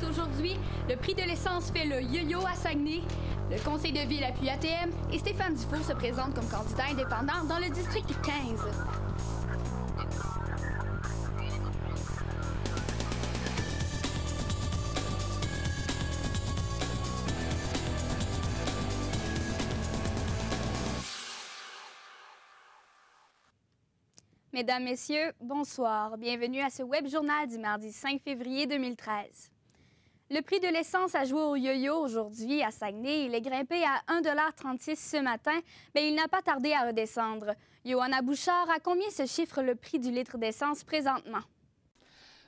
aujourd'hui. Le prix de l'essence fait le yo-yo à Saguenay. Le conseil de ville appuie ATM et Stéphane Dufault se présente comme candidat indépendant dans le district 15. Mesdames, Messieurs, bonsoir. Bienvenue à ce web journal du mardi 5 février 2013. Le prix de l'essence a joué au yo-yo aujourd'hui à Saguenay. Il est grimpé à 1,36 $ce matin, mais il n'a pas tardé à redescendre. Johanna Bouchard, à combien se chiffre le prix du litre d'essence présentement?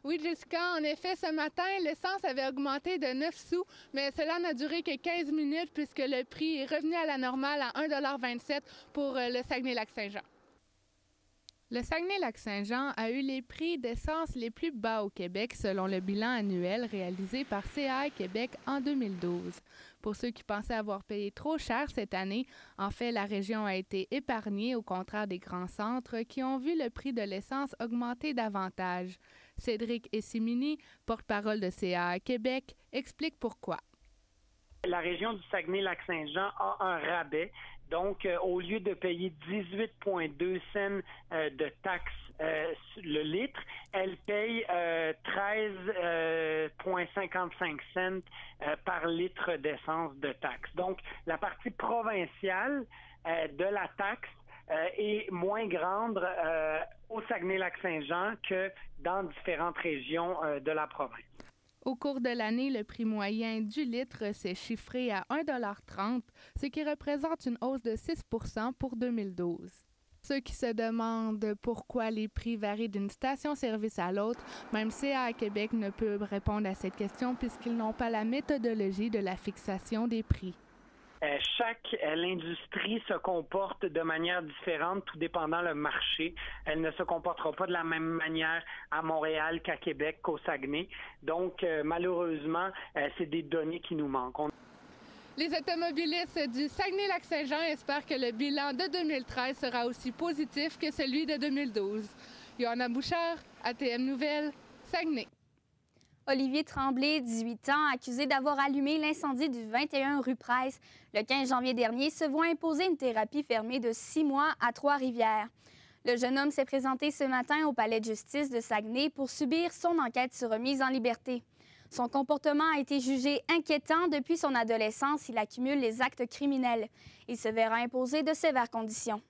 Oui, Jessica, en effet, ce matin, l'essence avait augmenté de 9 sous, mais cela n'a duré que 15 minutes puisque le prix est revenu à la normale à 1,27 $ pour le Saguenay-Lac-Saint-Jean. Le Saguenay-Lac-Saint-Jean a eu les prix d'essence les plus bas au Québec selon le bilan annuel réalisé par CAI Québec en 2012. Pour ceux qui pensaient avoir payé trop cher cette année, en fait, la région a été épargnée au contraire des grands centres qui ont vu le prix de l'essence augmenter davantage. Cédric Essimini, porte-parole de CAI Québec, explique pourquoi. La région du Saguenay-Lac-Saint-Jean a un rabais. Donc, au lieu de payer 18,2 cents de taxes le litre, elle paye 13,55 cents par litre d'essence de taxes. Donc, la partie provinciale de la taxe est moins grande au Saguenay-Lac-Saint-Jean que dans différentes régions de la province. Au cours de l'année, le prix moyen du litre s'est chiffré à 1,30 $, ce qui représente une hausse de 6 % pour 2012. Ceux qui se demandent pourquoi les prix varient d'une station-service à l'autre, même CAI Québec ne peut répondre à cette question puisqu'ils n'ont pas la méthodologie de la fixation des prix. L'industrie se comporte de manière différente, tout dépendant le marché. Elle ne se comportera pas de la même manière à Montréal qu'à Québec, qu'au Saguenay. Donc, malheureusement, c'est des données qui nous manquent. Les automobilistes du Saguenay-Lac-Saint-Jean espèrent que le bilan de 2013 sera aussi positif que celui de 2012. Johanna Bouchard, ATM Nouvelles, Saguenay. Olivier Tremblay, 18 ans, accusé d'avoir allumé l'incendie du 21 rue Price le 15 janvier dernier, se voit imposer une thérapie fermée de 6 mois à Trois-Rivières. Le jeune homme s'est présenté ce matin au palais de justice de Saguenay pour subir son enquête sur remise en liberté. Son comportement a été jugé inquiétant depuis son adolescence. Il accumule les actes criminels. Il se verra imposer de sévères conditions.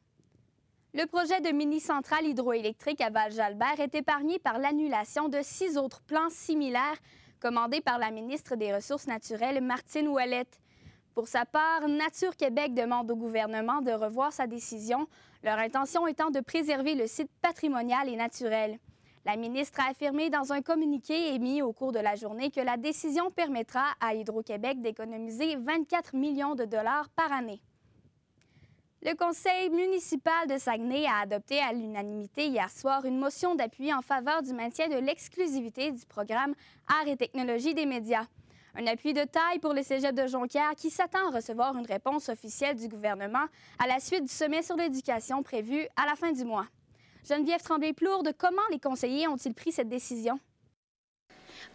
Le projet de mini-centrale hydroélectrique à Val-Jalbert est épargné par l'annulation de 6 autres plans similaires commandés par la ministre des Ressources naturelles, Martine Ouellette. Pour sa part, Nature Québec demande au gouvernement de revoir sa décision, leur intention étant de préserver le site patrimonial et naturel. La ministre a affirmé dans un communiqué émis au cours de la journée que la décision permettra à Hydro-Québec d'économiser 24 millions de dollars par année. Le conseil municipal de Saguenay a adopté à l'unanimité hier soir une motion d'appui en faveur du maintien de l'exclusivité du programme Arts et technologies des médias. Un appui de taille pour le cégep de Jonquière qui s'attend à recevoir une réponse officielle du gouvernement à la suite du sommet sur l'éducation prévu à la fin du mois. Geneviève Tremblay-Plourde, comment les conseillers ont-ils pris cette décision?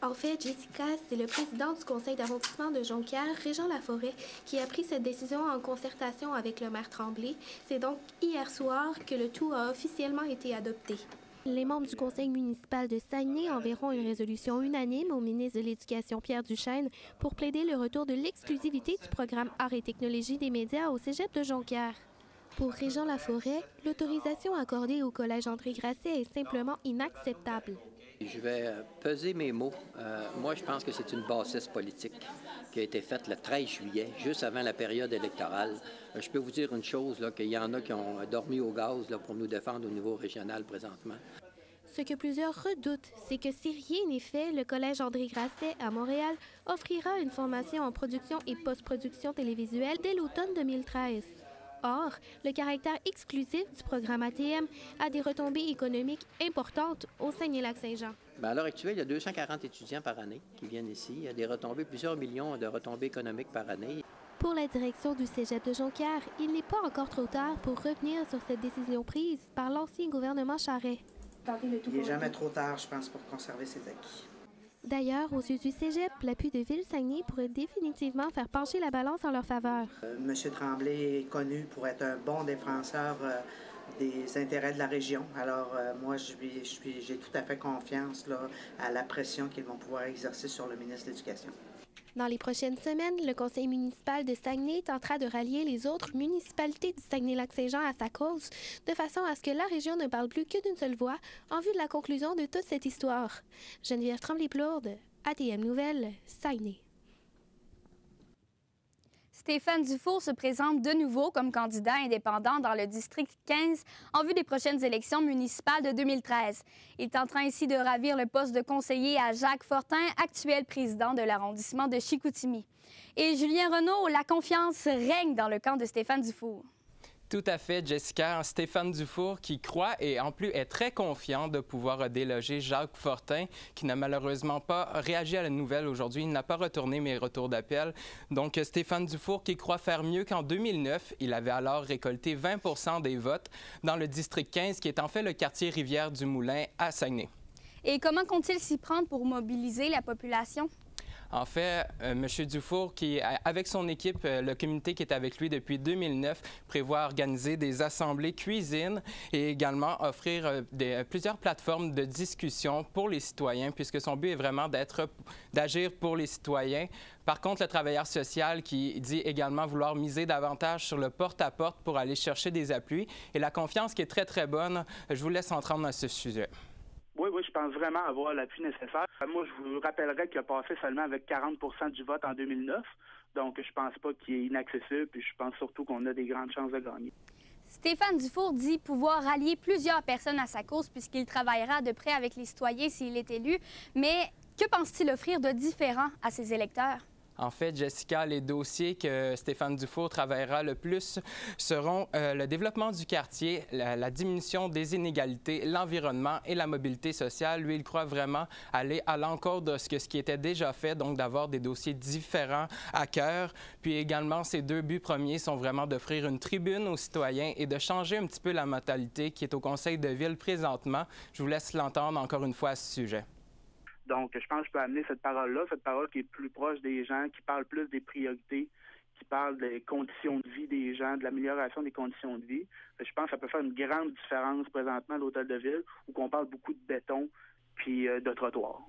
En fait, Jessica, c'est le président du conseil d'arrondissement de Jonquière, Régent Laforêt, qui a pris cette décision en concertation avec le maire Tremblay. C'est donc hier soir que le tout a officiellement été adopté. Les membres du conseil municipal de Saguenay enverront une résolution unanime au ministre de l'Éducation Pierre Duchesne pour plaider le retour de l'exclusivité du programme Arts et technologies des médias au cégep de Jonquière. Pour Régent Laforêt, l'autorisation accordée au collège André Grasset est simplement inacceptable. Je vais peser mes mots. Moi, je pense que c'est une bassesse politique qui a été faite le 13 juillet, juste avant la période électorale. Je peux vous dire une chose, qu'il y en a qui ont dormi au gaz là, pour nous défendre au niveau régional présentement. Ce que plusieurs redoutent, c'est que si rien n'est fait, le Collège André Grasset à Montréal offrira une formation en production et post-production télévisuelle dès l'automne 2013. Or, le caractère exclusif du programme ATM a des retombées économiques importantes au Saguenay-Lac-Saint-Jean. À l'heure actuelle, il y a 240 étudiants par année qui viennent ici. Il y a des retombées, plusieurs millions de retombées économiques par année. Pour la direction du cégep de Jonquière, il n'est pas encore trop tard pour revenir sur cette décision prise par l'ancien gouvernement Charest. Il n'est jamais trop tard, je pense, pour conserver ses acquis. D'ailleurs, aux yeux du Cégep, l'appui de Ville-Saguenay pourrait définitivement faire pencher la balance en leur faveur. M. Tremblay est connu pour être un bon défenseur des intérêts de la région. Alors, moi, j'ai tout à fait confiance là, à la pression qu'ils vont pouvoir exercer sur le ministre de l'Éducation. Dans les prochaines semaines, le conseil municipal de Saguenay tentera de rallier les autres municipalités du Saguenay-Lac-Saint-Jean à sa cause, de façon à ce que la région ne parle plus que d'une seule voix en vue de la conclusion de toute cette histoire. Geneviève Tremblay-Plourde, ATM Nouvelles, Saguenay. Stéphane Dufour se présente de nouveau comme candidat indépendant dans le district 15 en vue des prochaines élections municipales de 2013. Il tentera ainsi de ravir le poste de conseiller à Jacques Fortin, actuel président de l'arrondissement de Chicoutimi. Et Julien Renaud, la confiance règne dans le camp de Stéphane Dufour. Tout à fait, Jessica. Stéphane Dufour qui croit et en plus est très confiant de pouvoir déloger Jacques Fortin, qui n'a malheureusement pas réagi à la nouvelle aujourd'hui. Il n'a pas retourné mes retours d'appel. Donc, Stéphane Dufour qui croit faire mieux qu'en 2009. Il avait alors récolté 20 % des votes dans le district 15, qui est en fait le quartier Rivière-du-Moulin à Saguenay. Et comment compte-t-il s'y prendre pour mobiliser la population? En fait, M. Dufour, avec son équipe, le comité qui est avec lui depuis 2009, prévoit organiser des assemblées cuisine et également offrir plusieurs plateformes de discussion pour les citoyens, puisque son but est vraiment d'agir pour les citoyens. Par contre, le travailleur social qui dit également vouloir miser davantage sur le porte-à-porte pour aller chercher des appuis et la confiance qui est très, très bonne. Je vous laisse entendre à ce sujet. Oui, je pense vraiment avoir l'appui nécessaire. Moi, je vous rappellerai qu'il a passé seulement avec 40 % du vote en 2009. Donc, je pense pas qu'il est inaccessible, puis je pense surtout qu'on a des grandes chances de gagner. Stéphane Dufour dit pouvoir rallier plusieurs personnes à sa cause puisqu'il travaillera de près avec les citoyens s'il est élu. Mais que pense-t-il offrir de différent à ses électeurs? En fait, Jessica, les dossiers que Stéphane Dufour travaillera le plus seront le développement du quartier, la diminution des inégalités, l'environnement et la mobilité sociale. Lui, il croit vraiment aller à l'encontre de ce qui était déjà fait, donc d'avoir des dossiers différents à cœur. Puis également, ses deux buts premiers sont vraiment d'offrir une tribune aux citoyens et de changer un petit peu la mentalité qui est au conseil de ville présentement. Je vous laisse l'entendre encore une fois à ce sujet. Donc, je pense que je peux amener cette parole-là, cette parole qui est plus proche des gens, qui parle plus des priorités, qui parle des conditions de vie des gens, de l'amélioration des conditions de vie. Je pense que ça peut faire une grande différence présentement à l'hôtel de ville, où on parle beaucoup de béton puis de trottoirs.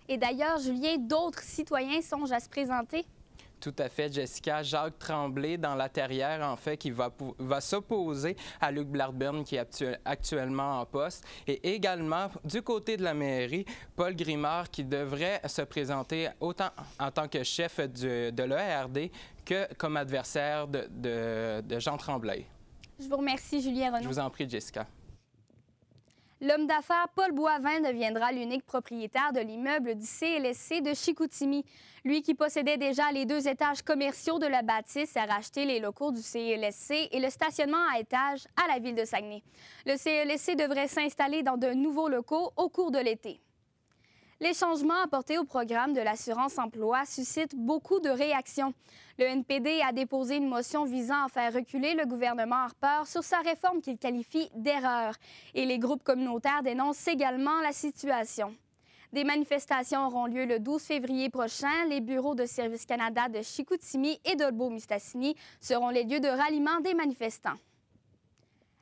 Et d'ailleurs, Julien, d'autres citoyens songent à se présenter? Tout à fait, Jessica. Jacques Tremblay, dans la Terrière, en fait, qui va s'opposer à Luc Blackburn, qui est actuellement en poste. Et également, du côté de la mairie, Paul Grimard, qui devrait se présenter autant en tant que chef de l'ERD que comme adversaire de Jean Tremblay. Je vous remercie, Julien Renaud. Je vous en prie, Jessica. L'homme d'affaires Paul Boivin deviendra l'unique propriétaire de l'immeuble du CLSC de Chicoutimi. Lui qui possédait déjà les 2 étages commerciaux de la bâtisse a racheté les locaux du CLSC et le stationnement à étages à la ville de Saguenay. Le CLSC devrait s'installer dans de nouveaux locaux au cours de l'été. Les changements apportés au programme de l'assurance-emploi suscitent beaucoup de réactions. Le NPD a déposé une motion visant à faire reculer le gouvernement Harper sur sa réforme qu'il qualifie d'erreur. Et les groupes communautaires dénoncent également la situation. Des manifestations auront lieu le 12 février prochain. Les bureaux de Service Canada de Chicoutimi et d'Olbeau-Mistassini seront les lieux de ralliement des manifestants.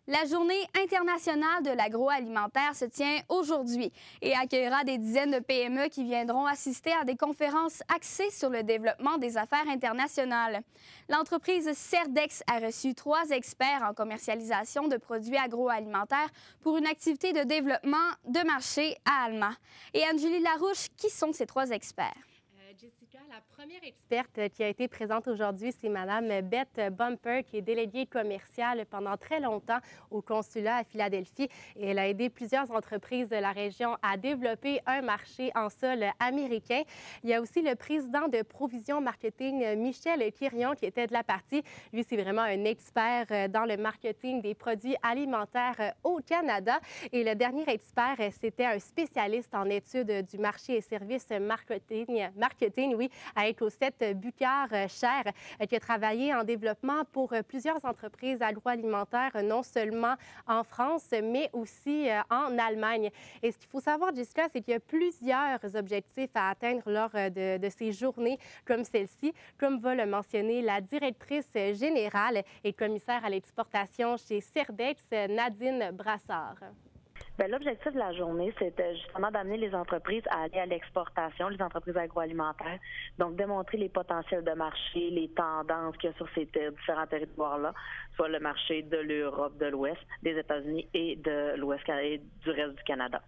La Journée internationale de l'agroalimentaire se tient aujourd'hui et accueillera des dizaines de PME qui viendront assister à des conférences axées sur le développement des affaires internationales. L'entreprise Cerdex a reçu 3 experts en commercialisation de produits agroalimentaires pour une activité de développement de marché à Alma. Et Angélie Larouche, qui sont ces 3 experts? Jessica, la première experte qui a été présente aujourd'hui, c'est Mme Beth Bumper, qui est déléguée commerciale pendant très longtemps au consulat à Philadelphie. Et elle a aidé plusieurs entreprises de la région à développer un marché en sol américain. Il y a aussi le président de Provision Marketing, Michel Quirion, qui était de la partie. Lui, c'est vraiment un expert dans le marketing des produits alimentaires au Canada. Et le dernier expert, c'était un spécialiste en études du marché et services marketing, oui, avec Cosette Bucard-Cher, qui a travaillé en développement pour plusieurs entreprises agroalimentaires, non seulement en France, mais aussi en Allemagne. Et ce qu'il faut savoir, Jessica, c'est qu'il y a plusieurs objectifs à atteindre lors de ces journées comme celle-ci, comme va le mentionner la directrice générale et commissaire à l'exportation chez Cerdex, Nadine Brassard. Bien, l'objectif de la journée, c'était justement d'amener les entreprises à aller à l'exportation, les entreprises agroalimentaires, donc démontrer les potentiels de marché, les tendances qu'il y a sur ces différents territoires-là, soit le marché de l'Europe, de l'Ouest, des États-Unis et de l'Ouest et du reste du Canada.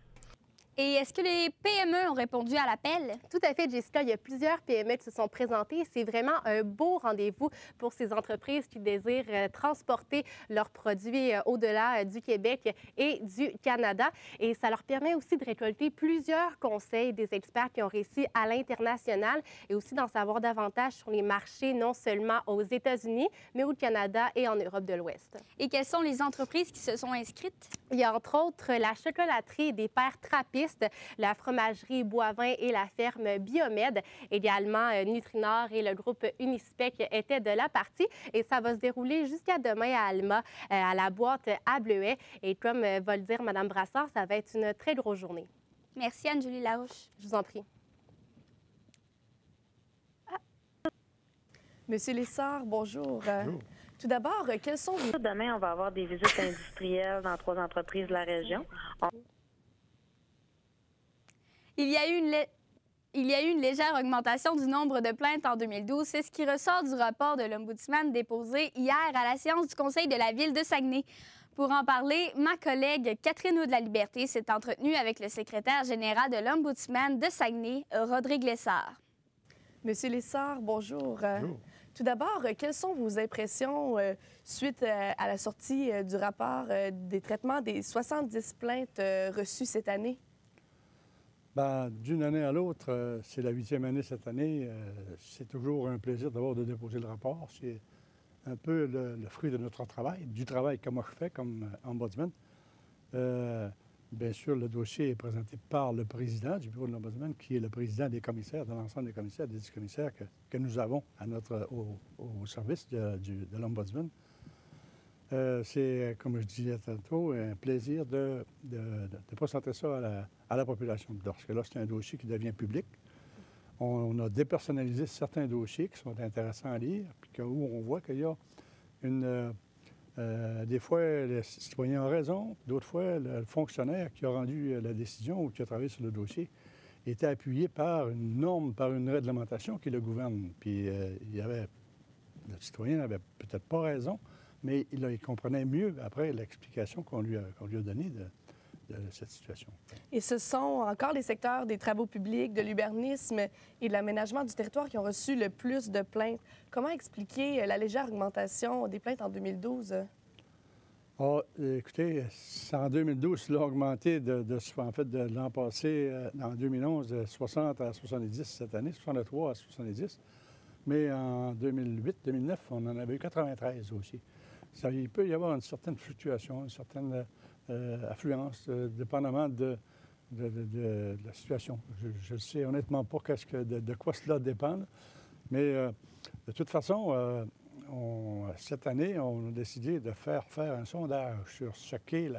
Et est-ce que les PME ont répondu à l'appel? Tout à fait, Jessica. Il y a plusieurs PME qui se sont présentées. C'est vraiment un beau rendez-vous pour ces entreprises qui désirent transporter leurs produits au-delà du Québec et du Canada. Et ça leur permet aussi de récolter plusieurs conseils des experts qui ont réussi à l'international et aussi d'en savoir davantage sur les marchés, non seulement aux États-Unis, mais au Canada et en Europe de l'Ouest. Et quelles sont les entreprises qui se sont inscrites? Il y a entre autres la chocolaterie des Pères Trappistes, la fromagerie Boivin et la ferme Biomed. Également, Nutrinor et le groupe Unispec étaient de la partie. Et ça va se dérouler jusqu'à demain à Alma, à la boîte à Bleuet. Et comme va le dire Mme Brassard, ça va être une très grosse journée. Merci Anne-Julie Larouche. Je vous en prie. Monsieur Lessard, bonjour. Bonjour. Tout d'abord, quels sont les... Demain, on va avoir des visites industrielles dans 3 entreprises de la région. Il y a eu une légère augmentation du nombre de plaintes en 2012. C'est ce qui ressort du rapport de l'Ombudsman déposé hier à la séance du Conseil de la Ville de Saguenay. Pour en parler, ma collègue Catherine Aude-la-Liberté s'est entretenue avec le secrétaire général de l'Ombudsman de Saguenay, Rodrigue Lessard. Monsieur Lessard, bonjour. Bonjour. Tout d'abord, quelles sont vos impressions suite à la sortie du rapport des traitements des 70 plaintes reçues cette année? Bien, d'une année à l'autre, c'est la 8e année cette année. C'est toujours un plaisir d'abord de déposer le rapport. C'est un peu le fruit de notre travail, du travail que moi je fais comme ombudsman. Bien sûr, le dossier est présenté par le président du bureau de l'Ombudsman, qui est le président des commissaires, de l'ensemble des commissaires, des 10 commissaires que nous avons au service de l'Ombudsman. C'est, comme je disais tantôt, un plaisir de présenter ça à la population. Parce que là, c'est un dossier qui devient public. On a dépersonnalisé certains dossiers qui sont intéressants à lire, puis où on voit qu'il y a des fois, le citoyen a raison, d'autres fois, le fonctionnaire qui a rendu la décision ou qui a travaillé sur le dossier était appuyé par une norme, par une réglementation qui le gouverne. Puis le citoyen n'avait peut-être pas raison, mais il comprenait mieux après l'explication qu'on lui a donnée de cette situation. Et ce sont encore les secteurs des travaux publics, de l'urbanisme et de l'aménagement du territoire qui ont reçu le plus de plaintes. Comment expliquer la légère augmentation des plaintes en 2012? Ah, écoutez, en 2012, ça a augmenté de l'an passé, en 2011, de 60 à 70 cette année, 63 à 70. Mais en 2008-2009, on en avait eu 93 aussi. Il peut y avoir une certaine fluctuation, une certaine affluence, dépendamment de la situation. Je ne sais honnêtement pas de quoi cela dépend, mais de toute façon, cette année, on a décidé de faire un sondage sur ce qu'est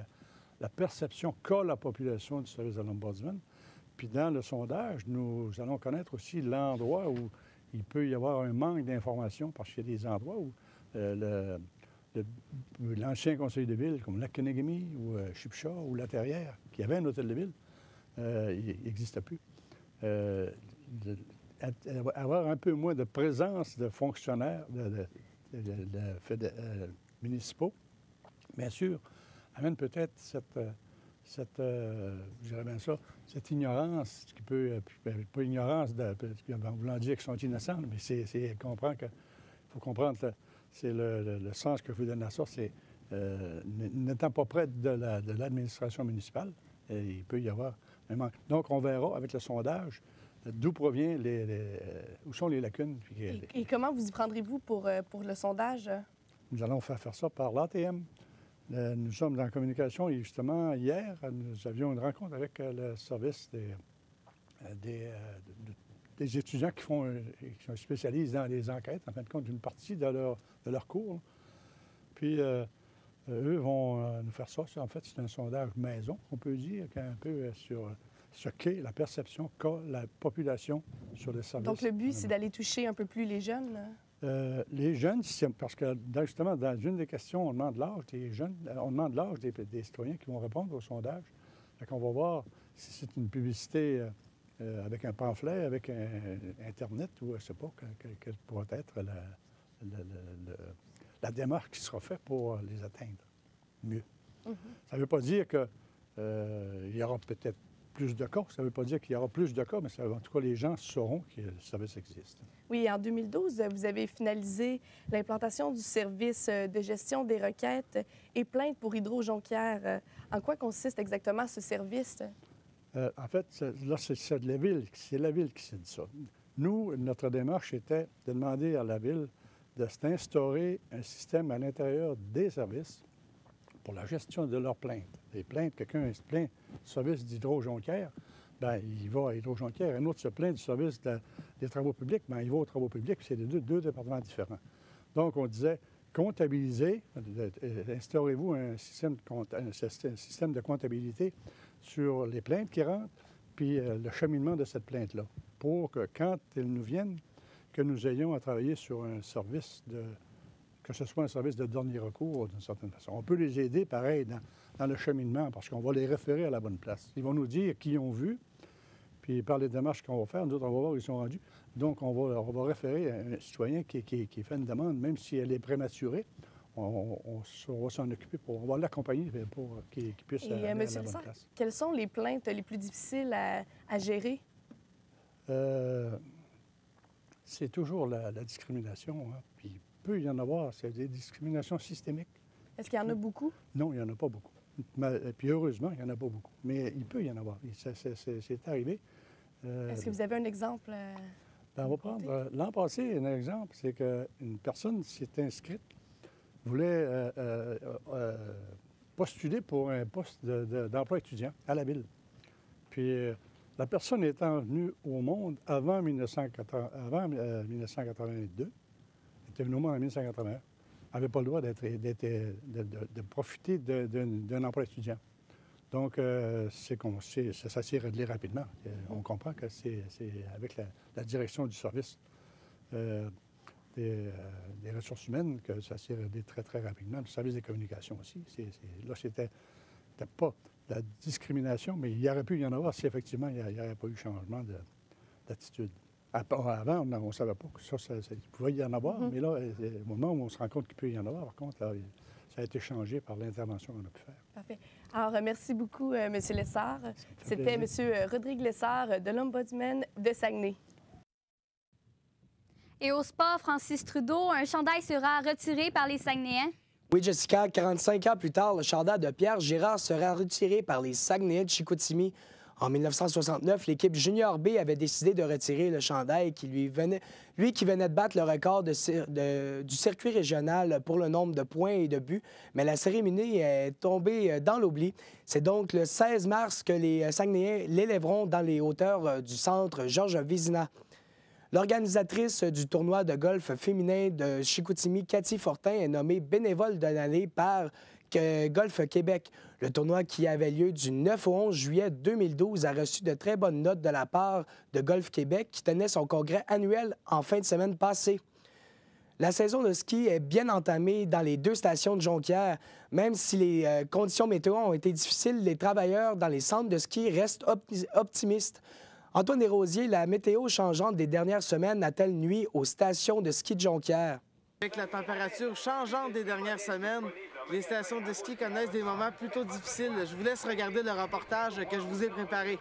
la perception qu'a la population du service de l'Ombudsman. Puis dans le sondage, nous allons connaître aussi l'endroit où il peut y avoir un manque d'informations, parce qu'il y a des endroits où l'ancien conseil de ville, comme Lac-Kenegami ou Chipcha ou La Terrière, qui avait un hôtel de ville, il n'existe plus. Avoir un peu moins de présence de fonctionnaires municipaux, bien sûr, amène peut-être cette ignorance, qui peut, pas ignorance, en voulant dire qu'ils sont innocents, mais c'est comprendre que, il faut comprendre que c'est le sens que vous donnez à ça, c'est n'étant pas près de l'administration municipale, il peut y avoir un manque. Donc, on verra avec le sondage d'où provient où sont les lacunes. Et comment vous y prendrez-vous pour le sondage? Nous allons faire ça par l'ATM. Nous sommes en communication et justement, hier, nous avions une rencontre avec le service des étudiants qui se spécialisent dans les enquêtes, en fin de compte, d'une partie de leur cours. Là. Puis, eux vont nous faire ça. En fait, c'est un sondage maison, on peut dire, un peu sur ce qu'est la perception qu'a la population sur les services. Donc, le but, c'est d'aller toucher un peu plus les jeunes? Les jeunes, parce que justement, dans une des questions, on demande l'âge des jeunes, on demande l'âge des citoyens qui vont répondre au sondage. Fait qu'on va voir si c'est une publicité avec un pamphlet, avec Internet, ou je ne sais pas, quelle pourrait être la démarche qui sera faite pour les atteindre mieux. Mm-hmm. Ça ne veut pas dire qu'il y aura peut-être plus de cas. Ça ne veut pas dire qu'il y aura plus de cas, mais en tout cas, les gens sauront que le service existe. Oui, en 2012, vous avez finalisé l'implantation du service de gestion des requêtes et plaintes pour Hydro-Jonquière. En quoi consiste exactement ce service? En fait, là, c'est la ville qui s'est dit ça. Nous, notre démarche était de demander à la ville de s'instaurer un système à l'intérieur des services pour la gestion de leurs plaintes. Les plaintes, quelqu'un se plaint du service d'Hydro-Jonquière, bien, il va à Hydro-Jonquière. Un autre se plaint du service des travaux publics, bien, il va aux travaux publics, puis c'est deux départements différents. Donc, on disait, comptabilisez, instaurez-vous un système de comptabilité sur les plaintes qui rentrent, puis le cheminement de cette plainte-là, pour que quand elles nous viennent, que nous ayons à travailler sur un service que ce soit un service de dernier recours d'une certaine façon. On peut les aider, pareil, dans le cheminement, parce qu'on va les référer à la bonne place. Ils vont nous dire qui ils ont vu, puis par les démarches qu'on va faire, nous autres, on va voir où ils sont rendus. Donc, on va référer à un citoyen qui fait une demande, même si elle est prématurée, on va s'en occuper, on va l'accompagner pour qu'il puisse aller à la bonne place. Quelles sont les plaintes les plus difficiles à gérer? C'est toujours la discrimination, hein. Puis il peut y en avoir, c'est des discriminations systémiques. Est-ce qu'il y en a beaucoup? Non, il n'y en a pas beaucoup. Puis heureusement, il n'y en a pas beaucoup. Mais il peut y en avoir. C'est arrivé. Est-ce que vous avez un exemple? On va prendre l'an passé, un exemple, c'est qu'une personne s'est inscrite, voulait postuler pour un poste d'emploi étudiant à la ville. Puis la personne étant venue au monde avant 1982, était venue au monde en 1981, n'avait pas le droit de profiter d'un emploi étudiant. Donc, ça s'est réglé rapidement. On comprend que c'est avec la direction du service des ressources humaines que ça s'est réglé très, très rapidement. Le service des communications aussi. Là, c'était pas la discrimination, mais il aurait pu y en avoir si effectivement il n'y avait pas eu changement d'attitude. Avant, on ne savait pas que ça pouvait y en avoir, mais là, au moment où on se rend compte qu'il peut y en avoir, par contre, là, ça a été changé par l'intervention qu'on a pu faire. Parfait. Alors, merci beaucoup, M. Lessard. C'était M. Rodrigue Lessard de l'Ombudsman de Saguenay. Et au sport, Francis Trudeau, un chandail sera retiré par les Saguenayens. Oui, Jessica, 45 ans plus tard, le chandail de Pierre Girard sera retiré par les Saguenayens de Chicoutimi. En 1969, l'équipe Junior B avait décidé de retirer le chandail qui lui venait de battre le record du circuit régional pour le nombre de points et de buts, mais la cérémonie est tombée dans l'oubli. C'est donc le 16 mars que les Saguenayens l'élèveront dans les hauteurs du centre Georges Vézina. L'organisatrice du tournoi de golf féminin de Chicoutimi, Cathy Fortin, est nommée bénévole de l'année par Golf Québec. Le tournoi qui avait lieu du 9 au 11 juillet 2012 a reçu de très bonnes notes de la part de Golf Québec qui tenait son congrès annuel en fin de semaine passée. La saison de ski est bien entamée dans les deux stations de Jonquière. Même si les conditions météo ont été difficiles, les travailleurs dans les centres de ski restent optimistes. Antoine Desrosiers, la météo changeante des dernières semaines a-t-elle nuit aux stations de ski de Jonquière? Avec la température changeante des dernières semaines, les stations de ski connaissent des moments plutôt difficiles. Je vous laisse regarder le reportage que je vous ai préparé.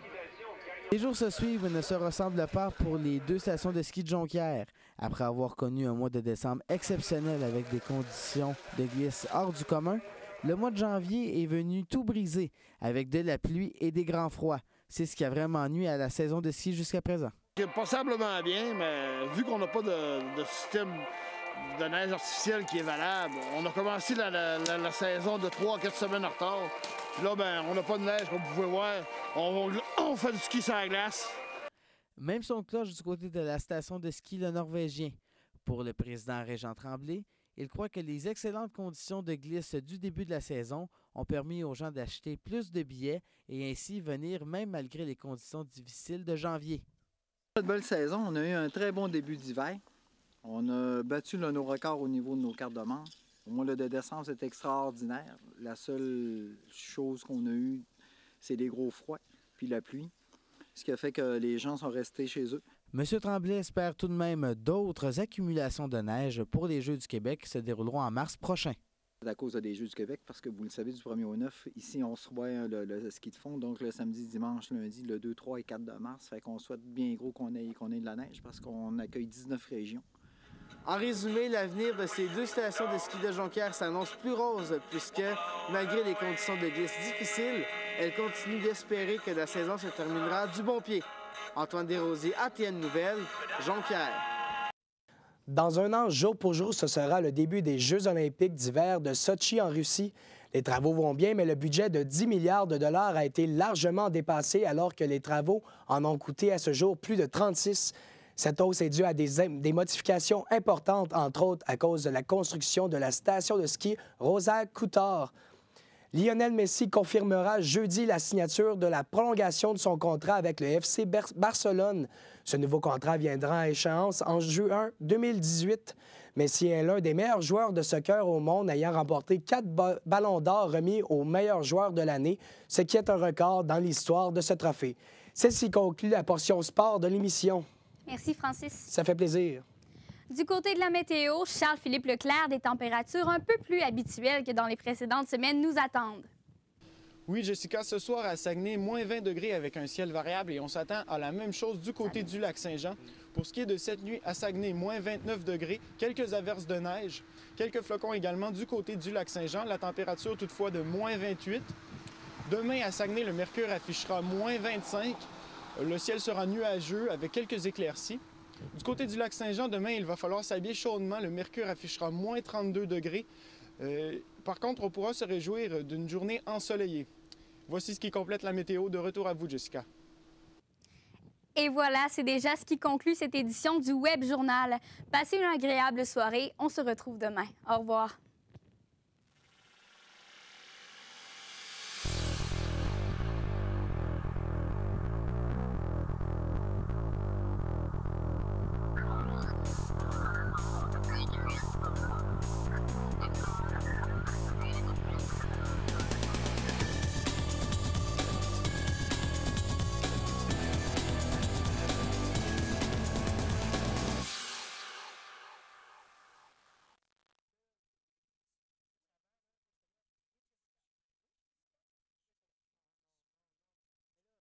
Les jours se suivent et ne se ressemblent pas pour les deux stations de ski de Jonquière. Après avoir connu un mois de décembre exceptionnel avec des conditions de glisse hors du commun, le mois de janvier est venu tout briser avec de la pluie et des grands froids. C'est ce qui a vraiment nui à la saison de ski jusqu'à présent. Passablement bien, mais vu qu'on n'a pas de système de neige artificielle qui est valable, on a commencé la saison de 3 à 4 semaines en retard. Puis là, on n'a pas de neige, comme vous pouvez voir. On fait du ski sur la glace. Même son de cloche du côté de la station de ski Le Norvégien. Pour le président Régent Tremblay, il croit que les excellentes conditions de glisse du début de la saison ont permis aux gens d'acheter plus de billets et ainsi venir même malgré les conditions difficiles de janvier. Cette belle saison, on a eu un très bon début d'hiver. On a battu nos records au niveau de nos cartes de membre. Au mois de décembre, c'est extraordinaire. La seule chose qu'on a eue, c'est des gros froids puis la pluie, ce qui a fait que les gens sont restés chez eux. M. Tremblay espère tout de même d'autres accumulations de neige pour les Jeux du Québec qui se dérouleront en mars prochain. C'est à cause des Jeux du Québec, parce que vous le savez, du 1er au 9, ici, on reçoit le ski de fond, donc le samedi, dimanche, lundi, le 2, 3 et 4 de mars. Fait qu'on souhaite bien gros qu'on ait de la neige, parce qu'on accueille 19 régions. En résumé, l'avenir de ces deux stations de ski de Jonquière s'annonce plus rose, puisque, malgré les conditions de glisse difficiles, elle continue d'espérer que la saison se terminera du bon pied. Antoine Desrosiers, ATN Nouvelles, Jonquière. Dans un an, jour pour jour, ce sera le début des Jeux olympiques d'hiver de Sotchi en Russie. Les travaux vont bien, mais le budget de 10 milliards de dollars a été largement dépassé alors que les travaux en ont coûté à ce jour plus de 36. Cette hausse est due à des modifications importantes, entre autres à cause de la construction de la station de ski Rosa Couture. Lionel Messi confirmera jeudi la signature de la prolongation de son contrat avec le FC Barcelone. Ce nouveau contrat viendra à échéance en juin 2018. Messi est l'un des meilleurs joueurs de soccer au monde, ayant remporté 4 ballons d'or remis au meilleur joueur de l'année, ce qui est un record dans l'histoire de ce trophée. Celle-ci conclut la portion sport de l'émission. Merci, Francis. Ça fait plaisir. Du côté de la météo, Charles-Philippe Leclerc, des températures un peu plus habituelles que dans les précédentes semaines nous attendent. Oui, Jessica, ce soir à Saguenay, moins 20 degrés avec un ciel variable et on s'attend à la même chose du côté du lac Saint-Jean. Pour ce qui est de cette nuit à Saguenay, moins 29 degrés, quelques averses de neige, quelques flocons également du côté du lac Saint-Jean, la température toutefois de moins 28. Demain à Saguenay, le mercure affichera moins 25. Le ciel sera nuageux avec quelques éclaircies. Du côté du lac Saint-Jean, demain, il va falloir s'habiller chaudement. Le mercure affichera moins 32 degrés. Par contre, on pourra se réjouir d'une journée ensoleillée. Voici ce qui complète la météo. De retour à vous, Jessica. Et voilà, c'est déjà ce qui conclut cette édition du Web Journal. Passez une agréable soirée. On se retrouve demain. Au revoir.